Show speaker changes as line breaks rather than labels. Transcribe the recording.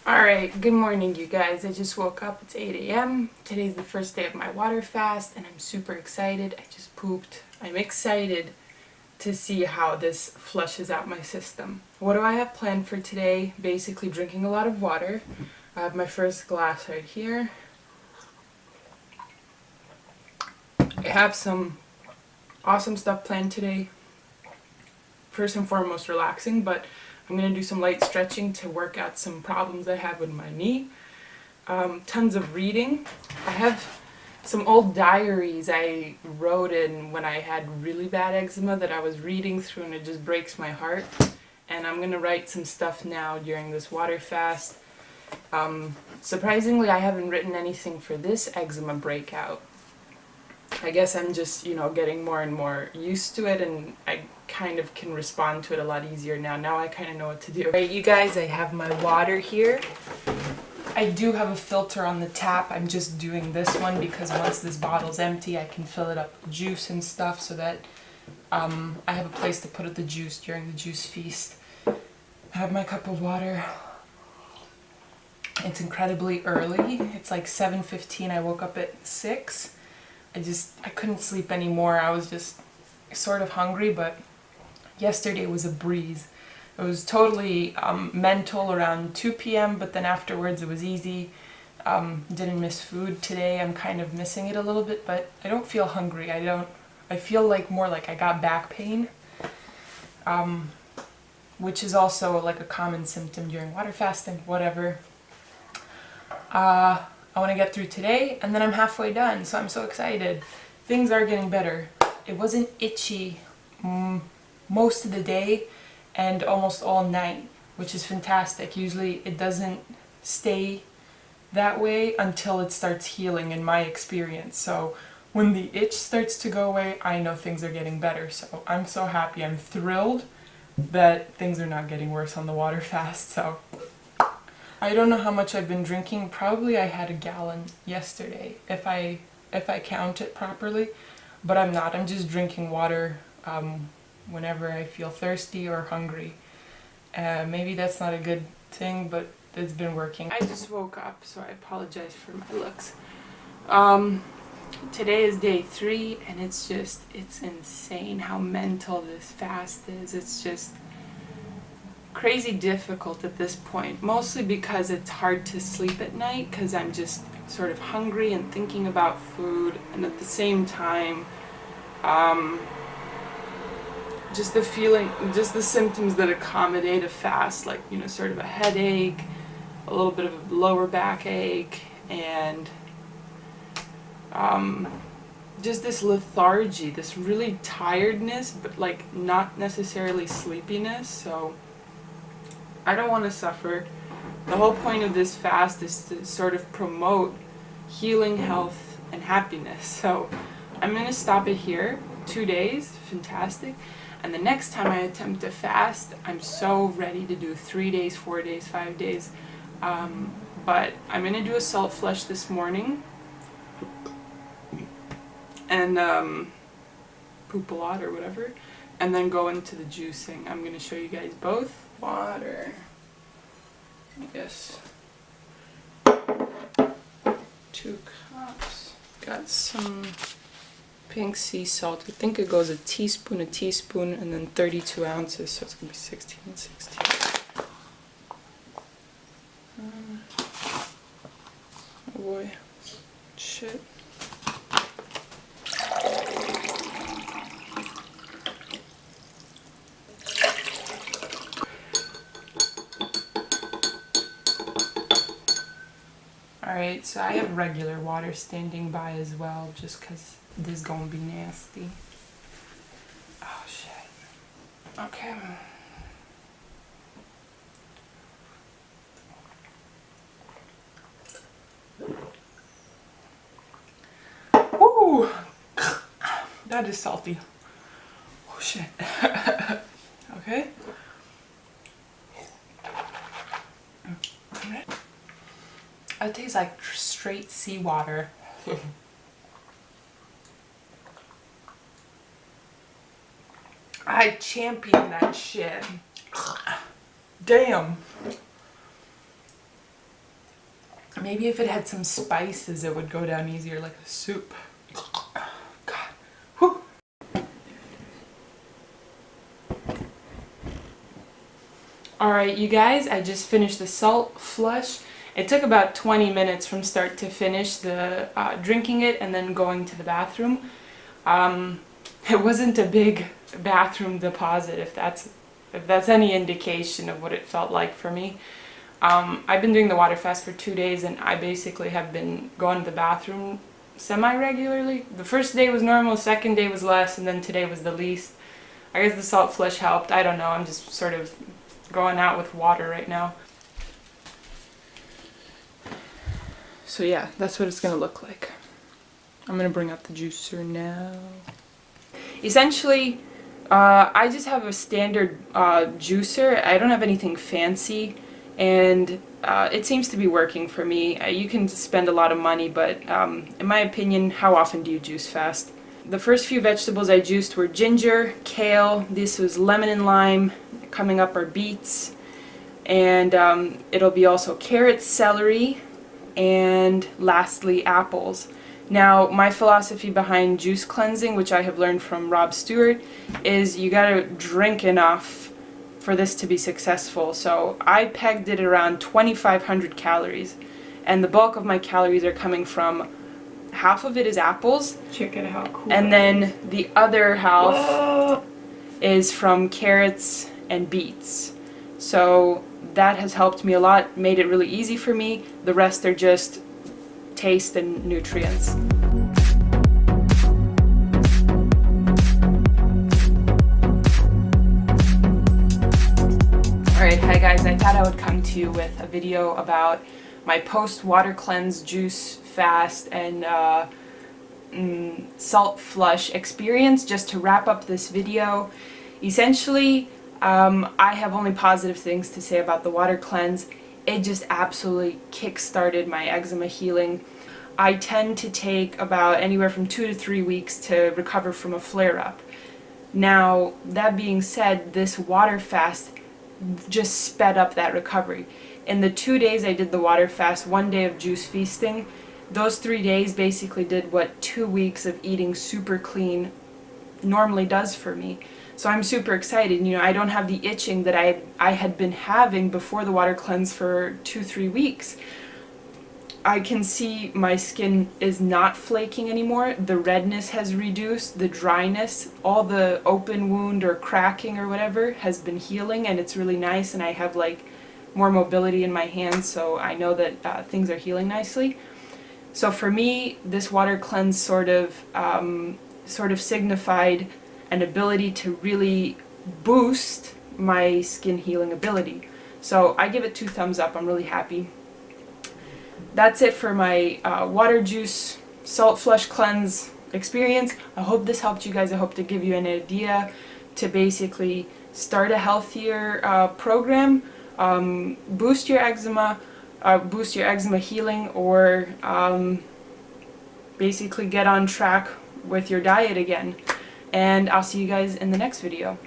Alright, good morning you guys. I just woke up. It's 8 a.m. Today's the first day of my water fast and I'm super excited. I just pooped. I'm excited to see how this flushes out my system. What do I have planned for today? Basically drinking a lot of water. I have my first glass right here. I have some awesome stuff planned today. First and foremost relaxing, but I'm going to do some light stretching to work out some problems I have with my knee. Tons of reading. I have some old diaries I wrote in when I had really bad eczema that I was reading through, and it just breaks my heart. And I'm going to write some stuff now during this water fast. Surprisingly, I haven't written anything for this eczema breakout. I guess I'm just, getting more and more used to it, and I kind of can respond to it a lot easier now. Now I kind of know what to do. Alright, you guys, I have my water here. I do have a filter on the tap. I'm just doing this one because once this bottle's empty, I can fill it up with juice and stuff so that I have a place to put the juice during the juice feast. I have my cup of water. It's incredibly early. It's like 7:15. I woke up at 6. I couldn't sleep anymore. I was just sort of hungry, but yesterday was a breeze. It was totally mental around 2 p.m., but then afterwards it was easy. Didn't miss food today. I'm kind of missing it a little bit, but I don't feel hungry. I feel more like I got back pain, which is also like a common symptom during water fasting, whatever. I want to get through today, and then I'm halfway done, so I'm so excited. Things are getting better. It wasn't itchy most of the day and almost all night, which is fantastic. Usually it doesn't stay that way until it starts healing, in my experience. So when the itch starts to go away, I know things are getting better. So I'm so happy. I'm thrilled that things are not getting worse on the water fast. So I don't know how much I've been drinking. Probably I had a gallon yesterday, if I count it properly, but I'm not. I'm just drinking water whenever I feel thirsty or hungry. Maybe that's not a good thing, but it's been working. I just woke up, so I apologize for my looks. Today is day 3, and it's insane how mental this fast is. It's just crazy difficult at this point, mostly because it's hard to sleep at night because I'm just sort of hungry and thinking about food, and at the same time just the feeling, just the symptoms that accommodate a fast, like sort of a headache, a little bit of a lower back ache, and just this lethargy, this really tiredness, but like not necessarily sleepiness. So I don't want to suffer. The whole point of this fast is to sort of promote healing, health, and happiness. So I'm going to stop it here. 2 days, fantastic. And the next time I attempt to fast, I'm so ready to do 3 days, 4 days, 5 days. But I'm going to do a salt flush this morning. And poop a lot or whatever. And then go into the juicing. I'm going to show you guys both. Water, I guess 2 cups. Got some pink sea salt. I think it goes a teaspoon, and then 32 ounces, so it's going to be 16 and 16. Oh boy, shit. Alright, so I have regular water standing by as well, just because this is going to be nasty. Oh shit. Okay. Ooh! That is salty. Oh shit. Okay. It tastes like straight seawater. I champion that shit. Damn. Maybe if it had some spices, it would go down easier, like a soup. God. Whew. Alright, you guys, I just finished the salt flush. It took about 20 minutes from start to finish, the drinking it and then going to the bathroom. It wasn't a big bathroom deposit, if that's any indication of what it felt like for me. I've been doing the water fast for 2 days, and I basically have been going to the bathroom semi-regularly. The first day was normal, the second day was less, and then today was the least. I guess the salt flush helped. I don't know, I'm just sort of going out with water right now. So yeah, that's what it's gonna look like. I'm gonna bring out the juicer now. Essentially, I just have a standard juicer. I don't have anything fancy, and it seems to be working for me. You can spend a lot of money, but in my opinion, how often do you juice fast? The first few vegetables I juiced were ginger, kale, this was lemon and lime, coming up are beets, and it'll be also carrots, celery, and lastly apples. Now, my philosophy behind juice cleansing, which I have learned from Rob Stewart, is you gotta drink enough for this to be successful. So I pegged it around 2,500 calories, and the bulk of my calories are coming from, half of it is apples.
Check it out, cool.
And then the other half is from carrots and beets. So that has helped me a lot, made it really easy for me. The rest are just taste and nutrients. Alright, hi guys, I thought I would come to you with a video about my post-water cleanse, juice fast, and salt flush experience, just to wrap up this video. Essentially, I have only positive things to say about the water cleanse. It just absolutely kick-started my eczema healing. I tend to take about anywhere from 2 to 3 weeks to recover from a flare-up. Now, that being said, this water fast just sped up that recovery. In the 2 days I did the water fast, 1 day of juice feasting, those 3 days basically did what 2 weeks of eating super clean normally does for me. So I'm super excited. You know, I don't have the itching that I had been having before the water cleanse for 2-3 weeks. I can see my skin is not flaking anymore. The redness has reduced, the dryness, all the open wound or cracking or whatever has been healing, and it's really nice, and I have like more mobility in my hands, so I know that things are healing nicely. So for me, this water cleanse sort of signified an ability to really boost my skin healing ability. So I give it 2 thumbs up. I'm really happy. That's it for my water juice salt flush cleanse experience. I hope this helped you guys. I hope to give you an idea to basically start a healthier program, boost your eczema healing, or basically get on track with your diet again. And I'll see you guys in the next video.